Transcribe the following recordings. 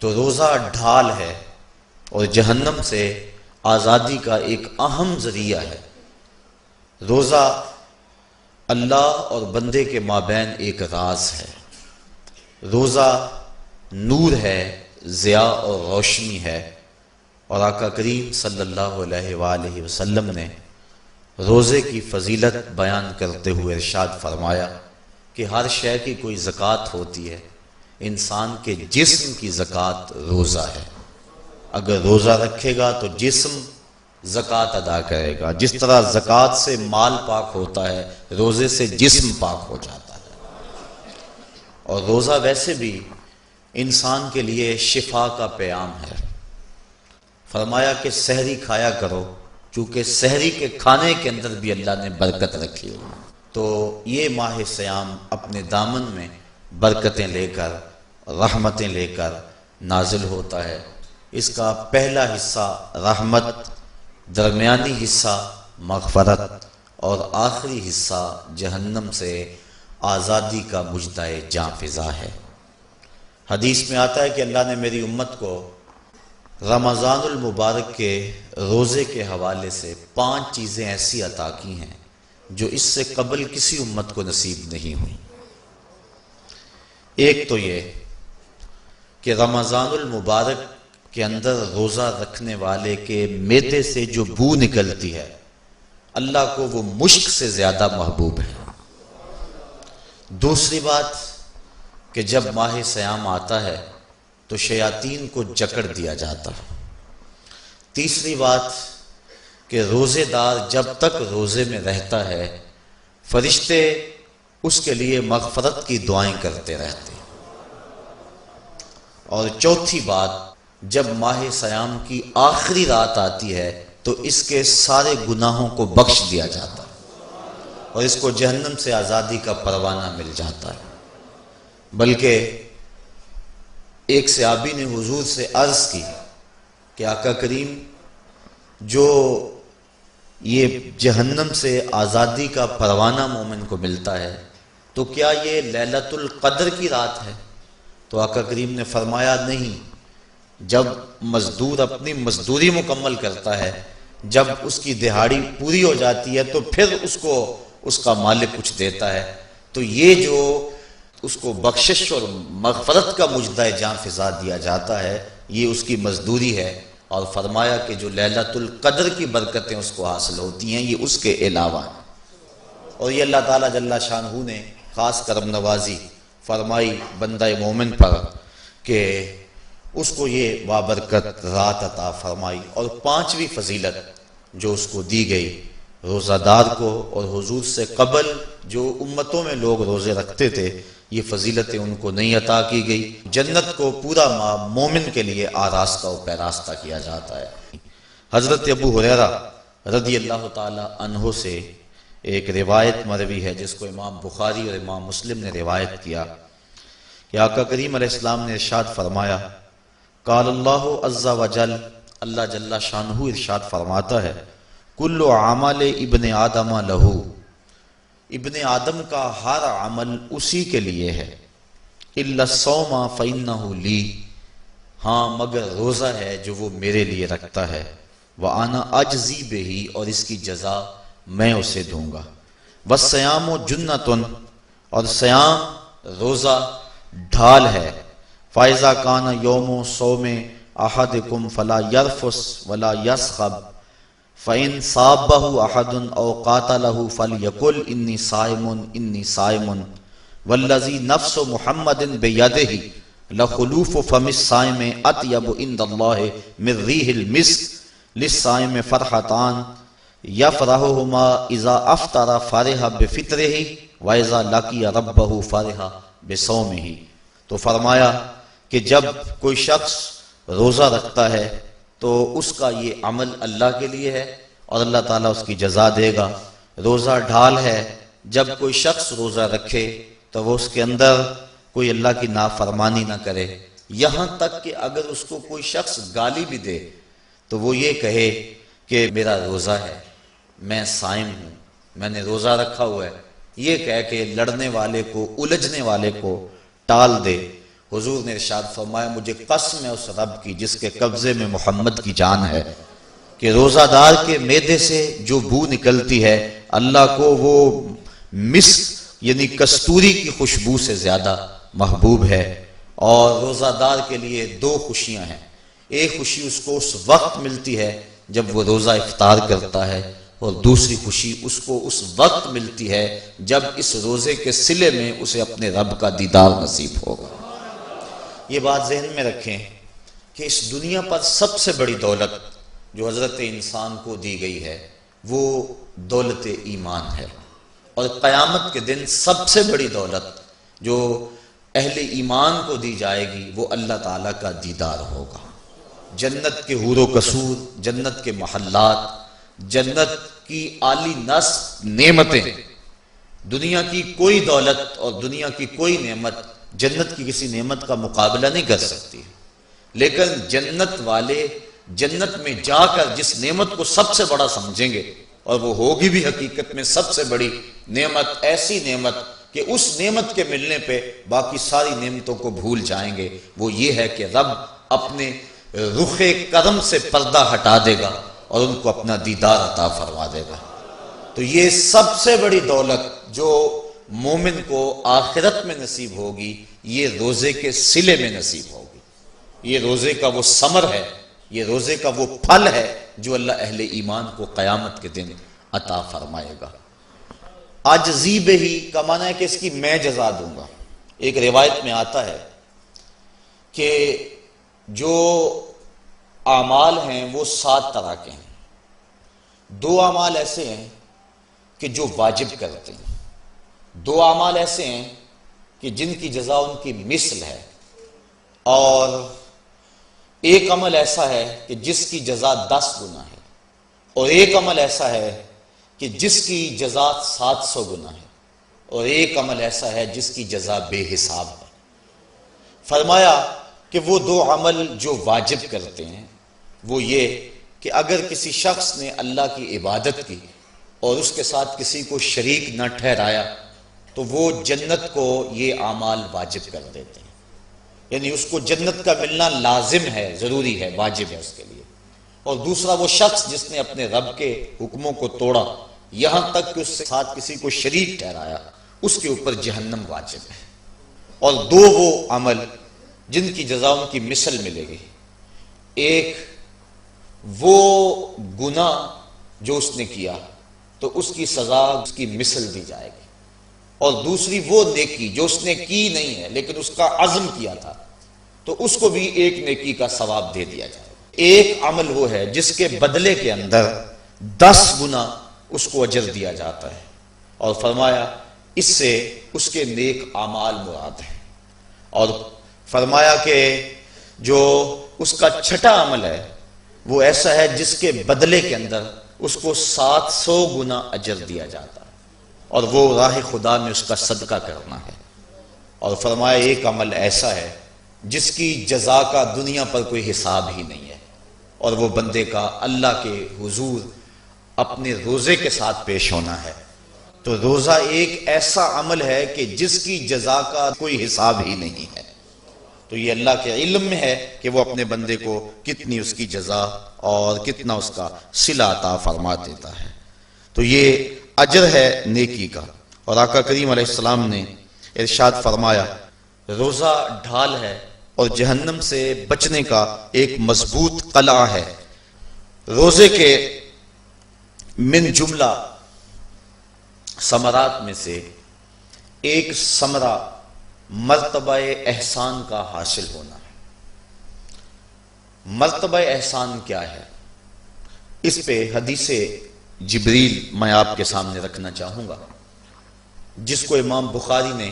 تو روزہ ڈھال ہے اور جہنم سے آزادی کا ایک اہم ذریعہ ہے۔ روزہ اللہ اور بندے کے مابین ایک راز ہے۔ روزہ نور ہے، ضیاء اور روشنی ہے، اور آقا کریم صلی اللہ علیہ وآلہ وسلم نے روزے کی فضیلت بیان کرتے ہوئے ارشاد فرمایا کہ ہر شے کی کوئی زکوٰۃ ہوتی ہے، انسان کے جسم کی زکوٰۃ روزہ ہے۔ اگر روزہ رکھے گا تو جسم زکوٰۃ ادا کرے گا، جس طرح زکوٰۃ سے مال پاک ہوتا ہے، روزے سے جسم پاک ہو جاتا ہے۔ اور روزہ ویسے بھی انسان کے لیے شفا کا پیام ہے۔ فرمایا کہ سحری کھایا کرو، چونکہ سحری کے کھانے کے اندر بھی اللہ نے برکت رکھی ہے۔ تو یہ ماہ سیام اپنے دامن میں برکتیں لے کر، رحمتیں لے کر نازل ہوتا ہے۔ اس کا پہلا حصہ رحمت، درمیانی حصہ مغفرت، اور آخری حصہ جہنم سے آزادی کا مجدہ جاں فضا ہے۔ حدیث میں آتا ہے کہ اللہ نے میری امت کو رمضان المبارک کے روزے کے حوالے سے 5 چیزیں ایسی عطا کی ہیں جو اس سے قبل کسی امت کو نصیب نہیں ہوئی۔ ایک تو یہ کہ رمضان المبارک کے اندر روزہ رکھنے والے کے معدے سے جو بو نکلتی ہے، اللہ کو وہ مشک سے زیادہ محبوب ہے۔ دوسری بات کہ جب ماہ سیام آتا ہے تو شیاطین کو جکڑ دیا جاتا ہے۔ تیسری بات کہ روزے دار جب تک روزے میں رہتا ہے، فرشتے اس کے لیے مغفرت کی دعائیں کرتے رہتے ہیں۔ اور چوتھی بات، جب ماہ سیام کی آخری رات آتی ہے تو اس کے سارے گناہوں کو بخش دیا جاتا ہے اور اس کو جہنم سے آزادی کا پروانہ مل جاتا ہے۔ بلکہ ایک صحابی نے حضور سے عرض کی کہ آقا کریم، جو یہ جہنم سے آزادی کا پروانہ مومن کو ملتا ہے تو کیا یہ لیلۃ القدر کی رات ہے؟ تو آقا کریم نے فرمایا نہیں، جب مزدور اپنی مزدوری مکمل کرتا ہے، جب اس کی دہاڑی پوری ہو جاتی ہے تو پھر اس کو اس کا مالک کچھ دیتا ہے، تو یہ جو اس کو بخشش اور مغفرت کا مجدہ جاں فضا دیا جاتا ہے، یہ اس کی مزدوری ہے۔ اور فرمایا کہ جو لیلۃ القدر کی برکتیں اس کو حاصل ہوتی ہیں، یہ اس کے علاوہ ہیں۔ اور یہ اللہ تعالیٰ جل شانہ نے خاص کرم نوازی فرمائی بندہ مومن پر کہ اس کو یہ بابرکت رات عطا فرمائی۔ اور 5ویں فضیلت جو اس کو دی گئی روزہ دار کو، اور حضور سے قبل جو امتوں میں لوگ روزے رکھتے تھے، یہ فضیلتیں ان کو نہیں عطا کی گئی۔ جنت کو پورا مومن کے لیے آراستہ و پیراستہ کیا جاتا ہے۔ حضرت ابو ہریرہ رضی اللہ تعالی عنہ سے ایک روایت مروی ہے جس کو امام بخاری اور امام مسلم نے روایت کیا کہ آقا کریم علیہ السلام نے ارشاد فرمایا، قال اللہ عز وجل، اللہ جل شانہ ارشاد فرماتا ہے، کل عمل ابن آدم لہو، ابن آدم کا ہر عمل اسی کے لیے ہے، الا الصوم فإنہ لی، ہاں مگر روزہ ہے جو وہ میرے لیے رکھتا ہے، وأنا اجزی بہ، اور اس کی جزا میں اسے دوں گا، والصیام جنۃ، اور سیام روزہ ڈھال ہے، فإذا کان یوم صوم احدکم فلا یرفث ولا یصخب، فإن صابہ احد او قاتلہ فلیقل انی صائم انی صائم، والذی نفس محمد بیدہ لخلوف فم الصائم اطیب عند اللہ من ریح المسک، للصائم فرحتان یفرحہما اذا افطر فرح بفطرہ واذا لقی ربہ فرح بصومہ۔ تو فرمایا کہ جب کوئی شخص روزہ رکھتا ہے تو اس کا یہ عمل اللہ کے لیے ہے اور اللہ تعالیٰ اس کی جزا دے گا۔ روزہ ڈھال ہے، جب کوئی شخص روزہ رکھے تو وہ اس کے اندر کوئی اللہ کی نافرمانی نہ کرے، یہاں تک کہ اگر اس کو کوئی شخص گالی بھی دے تو وہ یہ کہے کہ میرا روزہ ہے، میں صائم ہوں، میں نے روزہ رکھا ہوا ہے، یہ کہہ کے لڑنے والے کو، الجھنے والے کو ٹال دے۔ حضور نے ارشاد فرمایا مجھے قسم ہے اس رب کی جس کے قبضے میں محمد کی جان ہے کہ روزہ دار کے معدے سے جو بو نکلتی ہے اللہ کو وہ مسک یعنی کستوری کی خوشبو سے زیادہ محبوب ہے۔ اور روزہ دار کے لیے دو خوشیاں ہیں، ایک خوشی اس کو اس وقت ملتی ہے جب وہ روزہ افطار کرتا ہے، اور دوسری خوشی اس کو اس وقت ملتی ہے جب اس روزے کے صلے میں اسے اپنے رب کا دیدار نصیب ہوگا۔ یہ بات ذہن میں رکھیں کہ اس دنیا پر سب سے بڑی دولت جو حضرت انسان کو دی گئی ہے وہ دولت ایمان ہے، اور قیامت کے دن سب سے بڑی دولت جو اہل ایمان کو دی جائے گی وہ اللہ تعالیٰ کا دیدار ہوگا۔ جنت کے حور و قصور، جنت کے محلات، جنت کی اعلی نصب نعمتیں، دنیا کی کوئی دولت اور دنیا کی کوئی نعمت جنت کی کسی نعمت کا مقابلہ نہیں کر سکتی، لیکن جنت والے جنت میں جا کر جس نعمت کو سب سے بڑا سمجھیں گے، اور وہ ہوگی بھی حقیقت میں سب سے بڑی نعمت، ایسی نعمت کہ اس نعمت کے ملنے پہ باقی ساری نعمتوں کو بھول جائیں گے، وہ یہ ہے کہ رب اپنے رخ کرم سے پردہ ہٹا دے گا اور ان کو اپنا دیدار عطا فرما دے گا۔ تو یہ سب سے بڑی دولت جو مومن کو آخرت میں نصیب ہوگی یہ روزے کے صلے میں نصیب ہوگی، یہ روزے کا وہ ثمر ہے، یہ روزے کا وہ پھل ہے جو اللہ اہل ایمان کو قیامت کے دن عطا فرمائے گا۔ عاجزی بہی کا معنی ہے کہ اس کی میں جزا دوں گا۔ ایک روایت میں آتا ہے کہ جو اعمال ہیں وہ 7 طرح کے ہیں، 2 اعمال ایسے ہیں کہ جو واجب کرتے ہیں، 2 اعمال ایسے ہیں کہ جن کی جزا ان کی مثل ہے، اور ایک عمل ایسا ہے کہ جس کی جزا 10 گنا ہے، اور ایک عمل ایسا ہے کہ جس کی جزا 700 گنا ہے، اور ایک عمل ایسا ہے جس کی جزا بے حساب ہے۔ فرمایا کہ وہ 2 عمل جو واجب کرتے ہیں وہ یہ کہ اگر کسی شخص نے اللہ کی عبادت کی اور اس کے ساتھ کسی کو شریک نہ ٹھہرایا تو وہ جنت کو یہ اعمال واجب کر دیتے ہیں، یعنی اس کو جنت کا ملنا لازم ہے، ضروری ہے، واجب ہے اس کے لیے۔ اور دوسرا وہ شخص جس نے اپنے رب کے حکموں کو توڑا یہاں تک کہ اس کے ساتھ کسی کو شریک ٹھہرایا، اس کے اوپر جہنم واجب ہے۔ اور 2 وہ عمل جن کی جزا ان کی مثل ملے گی، ایک وہ گناہ جو اس نے کیا تو اس کی سزا اس کی مثل دی جائے گی، اور دوسری وہ نیکی جو اس نے کی نہیں ہے لیکن اس کا عزم کیا تھا تو اس کو بھی ایک نیکی کا ثواب دے دیا جائے گا۔ ایک عمل وہ ہے جس کے بدلے کے اندر 10 گنا اس کو اجر دیا جاتا ہے، اور فرمایا اس سے اس کے نیک اعمال مراد ہیں، اور فرمایا کہ جو اس کا چھٹا عمل ہے وہ ایسا ہے جس کے بدلے کے اندر اس کو 700 گنا اجر دیا جاتا ہے، اور وہ راہ خدا میں اس کا صدقہ کرنا ہے۔ اور فرمایا ایک عمل ایسا ہے جس کی جزا کا دنیا پر کوئی حساب ہی نہیں ہے، اور وہ بندے کا اللہ کے حضور اپنے روزے کے ساتھ پیش ہونا ہے۔ تو روزہ ایک ایسا عمل ہے کہ جس کی جزا کا کوئی حساب ہی نہیں ہے، تو یہ اللہ کے علم میں ہے کہ وہ اپنے بندے کو کتنی اس کی جزا اور کتنا اس کا صلہ عطا فرما دیتا ہے۔ تو یہ اجر ہے نیکی کا۔ اور آقا کریم علیہ السلام نے ارشاد فرمایا روزہ ڈھال ہے اور جہنم سے بچنے کا ایک مضبوط قلعہ ہے۔ روزے کے من جملہ ثمرات میں سے ایک ثمرہ مرتبہ احسان کا حاصل ہونا ہے۔ مرتبہ احسان کیا ہے؟ اس پہ حدیث جبریل میں آپ کے سامنے رکھنا چاہوں گا، جس کو امام بخاری نے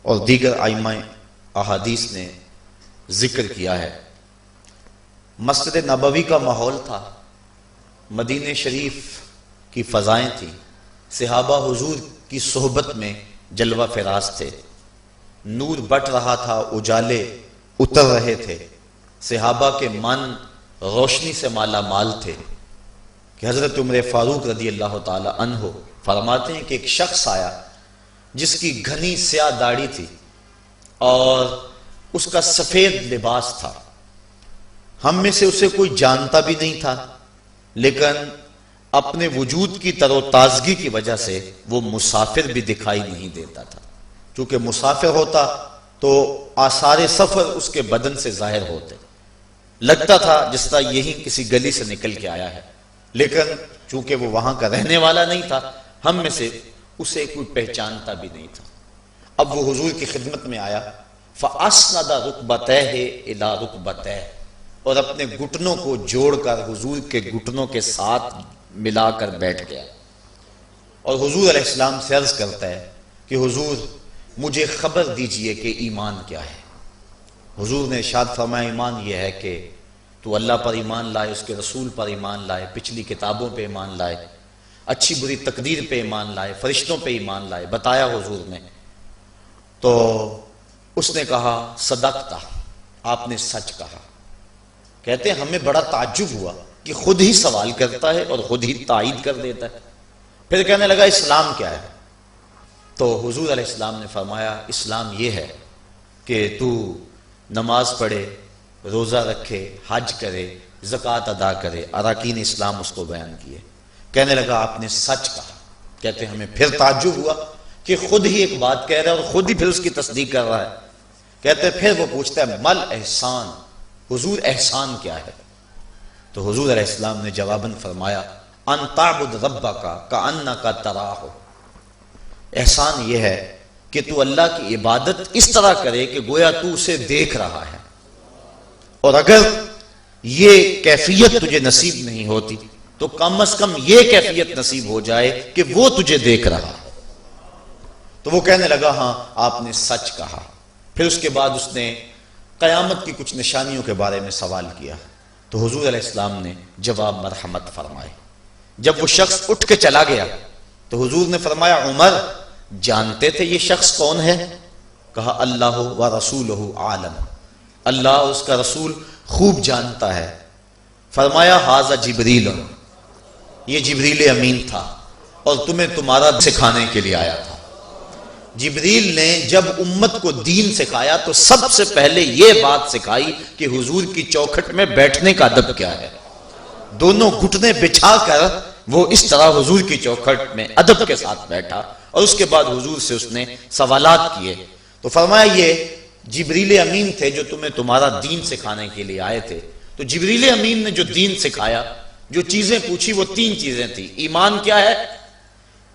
اور دیگر ائمہ احادیث نے ذکر کیا ہے۔ مسجد نبوی کا ماحول تھا، مدینہ شریف کی فضائیں تھیں، صحابہ حضور کی صحبت میں جلوہ فراز تھے، نور بٹ رہا تھا، اجالے اتر رہے تھے، صحابہ کے من روشنی سے مالا مال تھے کہ حضرت عمر فاروق رضی اللہ تعالی عنہ فرماتے ہیں کہ ایک شخص آیا جس کی گھنی سیاہ داڑھی تھی اور اس کا سفید لباس تھا، ہم میں سے اسے کوئی جانتا بھی نہیں تھا، لیکن اپنے وجود کی تر و تازگی کی وجہ سے وہ مسافر بھی دکھائی نہیں دیتا تھا۔ چونکہ مسافر ہوتا تو آثار سفر اس کے بدن سے ظاہر ہوتے، لگتا تھا جس طرح یہی کسی گلی سے نکل کے آیا ہے، لیکن چونکہ وہ وہاں کا رہنے والا نہیں تھا، ہم میں سے اسے کوئی پہچانتا بھی نہیں تھا۔ اب وہ حضور کی خدمت میں آیا، فَأَسْنَدَ رُكْبَتَيْهِ إِلَىٰ رُكْبَتَيْهِ، اور اپنے گھٹنوں کو جوڑ کر حضور کے گھٹنوں کے ساتھ ملا کر بیٹھ گیا، اور حضور علیہ السلام سے عرض کرتا ہے کہ حضور مجھے خبر دیجئے کہ ایمان کیا ہے۔ حضور نے ارشاد فرمایا ایمان یہ ہے کہ تو اللہ پر ایمان لائے، اس کے رسول پر ایمان لائے، پچھلی کتابوں پہ ایمان لائے، اچھی بری تقدیر پہ ایمان لائے، فرشتوں پہ ایمان لائے، بتایا حضور نے۔ تو اس نے کہا صدقتا، آپ نے سچ کہا۔ کہتے ہیں ہمیں بڑا تعجب ہوا کہ خود ہی سوال کرتا ہے اور خود ہی تائید کر دیتا ہے۔ پھر کہنے لگا اسلام کیا ہے؟ تو حضور علیہ السلام نے فرمایا اسلام یہ ہے کہ تو نماز پڑھے، روزہ رکھے، حج کرے، زکوٰۃ ادا کرے، اراکین اسلام اس کو بیان کیے۔ کہنے لگا آپ نے سچ کہا۔ کہتے ہیں ہمیں پھر تعجب ہوا کہ خود ہی ایک بات کہہ رہا ہے اور خود ہی پھر اس کی تصدیق کر رہا ہے۔ کہتے ہیں پھر وہ پوچھتا ہے مل احسان، حضور احسان کیا ہے؟ تو حضور علیہ السلام نے جواباً فرمایا ان تعبد ربک کأنک تراہ، احسان یہ ہے کہ تو اللہ کی عبادت اس طرح کرے کہ گویا تو اسے دیکھ رہا ہے، اور اگر یہ کیفیت تجھے نصیب نہیں ہوتی تو کم از کم یہ کیفیت نصیب ہو جائے کہ وہ تجھے دیکھ رہا ہے۔ تو وہ کہنے لگا ہاں آپ نے سچ کہا۔ پھر اس کے بعد اس نے قیامت کی کچھ نشانیوں کے بارے میں سوال کیا، تو حضور علیہ السلام نے جواب مرحمت فرمائے۔ جب وہ شخص اٹھ کے چلا گیا تو حضور نے فرمایا عمر جانتے تھے یہ شخص کون ہے؟ کہا اللہ و رسولہ عالم، اللہ اور اس کا رسول خوب جانتا ہے۔ فرمایا ھذا جبریل، یہ جبریل امین تھا اور تمہیں تمہارا سکھانے کے لیے آیا تھا۔ جبریل نے جب امت کو دین سکھایا تو سب سے پہلے یہ بات سکھائی کہ حضور کی چوکھٹ میں بیٹھنے کا ادب کیا ہے۔ دونوں گھٹنے بچھا کر وہ اس طرح حضور کی چوکھٹ میں ادب کے ساتھ بیٹھا، اور اس کے بعد حضور سے اس نے سوالات کیے۔ تو فرمایا یہ جبریل امین تھے جو تمہیں تمہارا دین سکھانے کے لیے آئے تھے۔ تو جبریل امین نے جو دین سکھایا، جو چیزیں پوچھی وہ تین چیزیں تھیں، ایمان کیا ہے،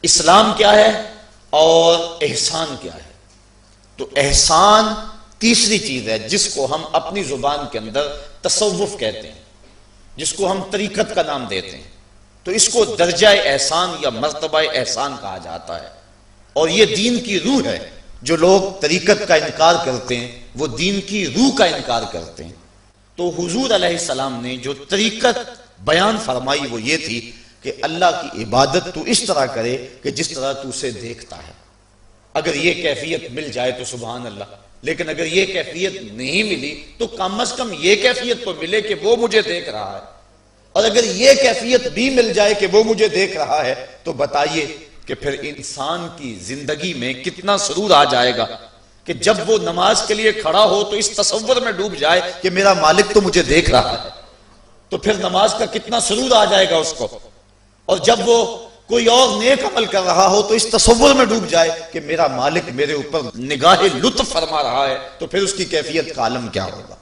اسلام کیا ہے اور احسان کیا ہے۔ تو احسان تیسری چیز ہے جس کو ہم اپنی زبان کے اندر تصوف کہتے ہیں، جس کو ہم طریقت کا نام دیتے ہیں۔ تو اس کو درجہ احسان یا مرتبہ احسان کہا جاتا ہے، اور یہ دین کی روح ہے۔ جو لوگ طریقت کا انکار کرتے ہیں وہ دین کی روح کا انکار کرتے ہیں۔ تو حضور علیہ السلام نے جو طریقت بیان فرمائی وہ یہ تھی کہ اللہ کی عبادت تو اس طرح کرے کہ جس طرح تو اسے دیکھتا ہے۔ اگر یہ کیفیت مل جائے تو سبحان اللہ، لیکن اگر یہ کیفیت نہیں ملی تو کم از کم یہ کیفیت تو ملے کہ وہ مجھے دیکھ رہا ہے، اور اگر یہ کیفیت بھی مل جائے کہ وہ مجھے دیکھ رہا ہے تو بتائیے کہ پھر انسان کی زندگی میں کتنا سرور آ جائے گا کہ جب وہ نماز کے لیے کھڑا ہو تو اس تصور میں ڈوب جائے کہ میرا مالک تو مجھے دیکھ رہا ہے، تو پھر نماز کا کتنا سرور آ جائے گا اس کو۔ اور جب وہ کوئی اور نیک عمل کر رہا ہو تو اس تصور میں ڈوب جائے کہ میرا مالک میرے اوپر نگاہ لطف فرما رہا ہے، تو پھر اس کی کیفیت کا عالم کیا ہوگا۔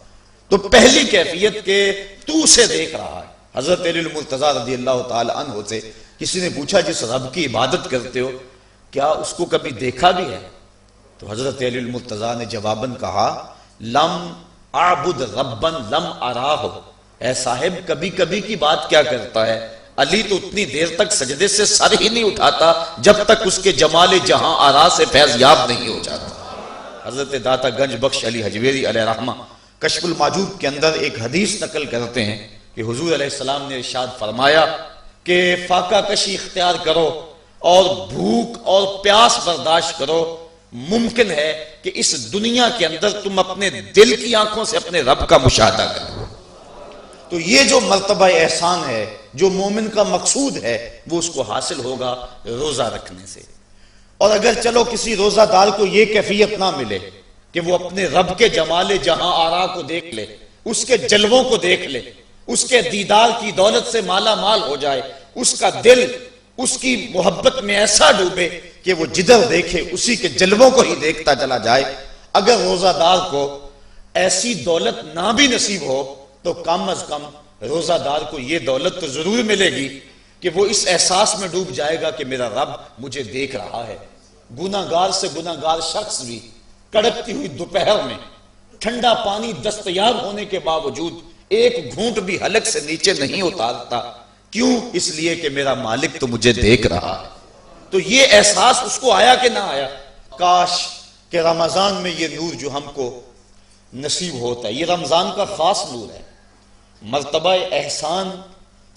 تو پہلی کیفیت کہ تو اسے دیکھ رہا ہے۔ حضرت علی المرتضیٰ رضی اللہ تعالی عنہ سے کسی نے پوچھا جس رب کی عبادت کرتے ہو کیا اس کو کبھی دیکھا بھی ہے؟ تو حضرت علی المرتضیٰ نے جواباً کہا لم اعبد ربا لم اراہ، اے صاحب کبھی کبھی کی بات کیا کرتا ہے، علی تو اتنی دیر تک سجدے سے سر ہی نہیں اٹھاتا جب تک اس کے جمال جہاں آرا سے فیض یاب نہیں ہو جاتا۔ حضرت داتا گنج بخش علی حجویری علیہ رحمہ کشف المعجوب کے اندر ایک حدیث نقل کرتے ہیں کہ حضور علیہ السلام نے ارشاد فرمایا کہ فاقہ کشی اختیار کرو اور بھوک اور پیاس برداشت کرو، ممکن ہے کہ اس دنیا کے اندر تم اپنے دل کی آنکھوں سے اپنے رب کا مشاہدہ کرو۔ تو یہ جو مرتبہ احسان ہے، جو مومن کا مقصود ہے، وہ اس کو حاصل ہوگا روزہ رکھنے سے۔ اور اگر چلو کسی روزہ دار کو یہ کیفیت نہ ملے کہ وہ اپنے رب کے جمال جہاں آرا کو دیکھ لے، اس کے جلووں کو دیکھ لے، اس کے دیدار کی دولت سے مالا مال ہو جائے، اس کا دل اس کی محبت میں ایسا ڈوبے کہ وہ جدھر دیکھے اسی کے جلووں کو ہی دیکھتا چلا جائے۔ اگر روزہ دار کو ایسی دولت نہ بھی نصیب ہو تو کم از کم روزہ دار کو یہ دولت تو ضرور ملے گی کہ وہ اس احساس میں ڈوب جائے گا کہ میرا رب مجھے دیکھ رہا ہے۔ گناہگار سے گناہگار شخص بھی کڑکتی ہوئی دوپہر میں ٹھنڈا پانی دستیاب ہونے کے باوجود ایک گھونٹ بھی حلق سے نیچے نہیں اتارتا، کیوں؟ اس لیے کہ میرا مالک تو مجھے دیکھ رہا ہے۔ تو یہ احساس اس کو آیا کہ نہ آیا؟ کاش کہ رمضان میں یہ نور جو ہم کو نصیب ہوتا ہے، یہ رمضان کا خاص نور ہے، مرتبہ احسان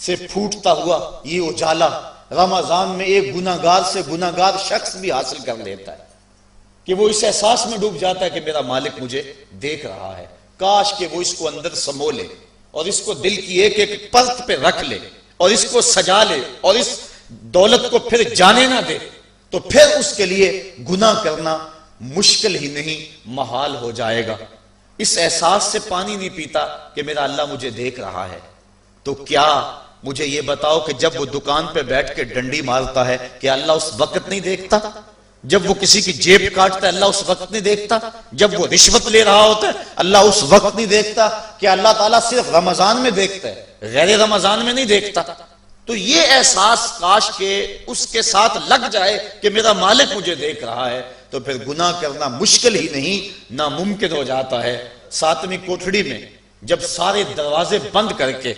سے پھوٹتا ہوا یہ اجالا رمضان میں ایک گناہگار سے گناہگار شخص بھی حاصل کر لیتا ہے کہ وہ اس احساس میں ڈوب جاتا ہے کہ میرا مالک مجھے دیکھ رہا ہے۔ کاش کہ وہ اس کو اندر سمو لے اور اس کو دل کی ایک ایک پرت پہ رکھ لے اور اس کو سجا لے اور اس دولت کو پھر جانے نہ دے، تو پھر اس کے لیے گناہ کرنا مشکل ہی نہیں محال ہو جائے گا۔ اس احساس سے پانی نہیں پیتا کہ میرا اللہ مجھے دیکھ رہا ہے، تو کیا مجھے یہ بتاؤ کہ جب وہ دکان پہ بیٹھ کے ڈنڈی مارتا ہے کہ اللہ اس وقت نہیں دیکھتا؟ جب وہ کسی کی جیب کاٹتا ہے اللہ اس وقت نہیں دیکھتا؟ جب وہ رشوت لے رہا ہوتا ہے اللہ اس وقت نہیں دیکھتا؟ کہ اللہ تعالیٰ صرف رمضان میں دیکھتا ہے، غیر رمضان میں نہیں دیکھتا؟ تو یہ احساس کاش کہ اس کے ساتھ لگ جائے کہ میرا مالک مجھے دیکھ رہا ہے، تو پھر گناہ کرنا مشکل ہی نہیں ناممکن ہو جاتا ہے۔ ساتویں کوٹھڑی میں جب سارے دروازے بند کر کے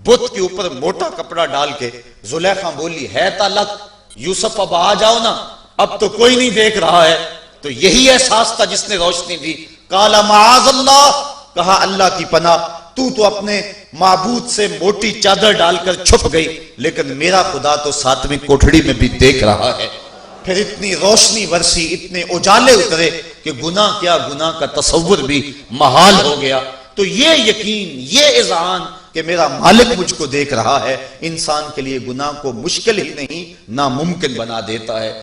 بت کے اوپر موٹا کپڑا ڈال کے زلیخا بولی ہے تالک یوسف اب آ جاؤ نا، اب تو کوئی نہیں دیکھ رہا ہے، تو یہی احساس تھا جس نے روشنی دی۔ قال معاذ اللہ، کہا اللہ کی پناہ، تو اپنے معبود سے موٹی چادر ڈال کر چھپ گئی، لیکن میرا خدا تو ساتویں کوٹھڑی میں بھی دیکھ رہا ہے۔ پھر اتنی روشنی برسی، اتنے اجالے اترے کہ گناہ کیا، گناہ کا تصور بھی محال ہو گیا۔ تو یہ یقین، یہ اذعان کہ میرا مالک مجھ کو دیکھ رہا ہے، انسان کے لیے گناہ کو مشکل ہی نہیں ناممکن بنا دیتا ہے۔